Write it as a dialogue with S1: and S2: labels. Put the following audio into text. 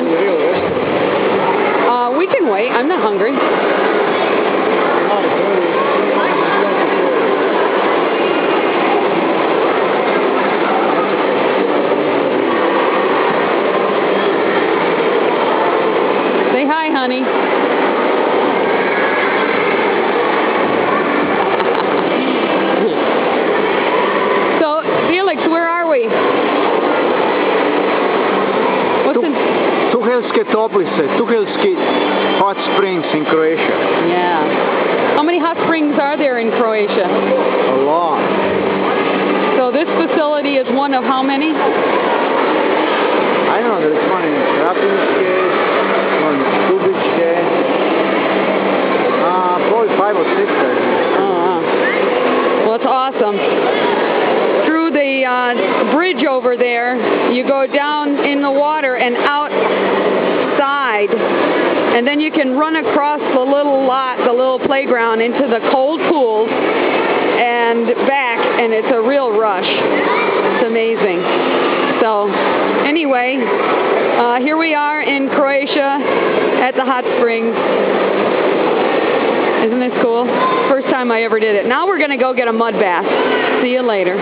S1: fun. We can wait. I'm not hungry. Say hi, honey. So, Felix, where are we?
S2: Tuhelske Toplice, Tuhelski hot springs in Croatia.
S1: Yeah. How many hot springs are there in Croatia?
S2: A lot.
S1: So this facility is one of how many?
S2: I know there's one in Krapinske, one in Stubičke, probably 5 or 6 I think.
S1: Well, it's awesome. Through the bridge over there, you go down in the water and outside, and then you can run across the little lot, the little playground, into the cold pools and back, and it's a real rush. It's amazing. So, anyway, here we are in Croatia at the hot springs. Isn't this cool? First time I ever did it. Now we're going to go get a mud bath. See you later.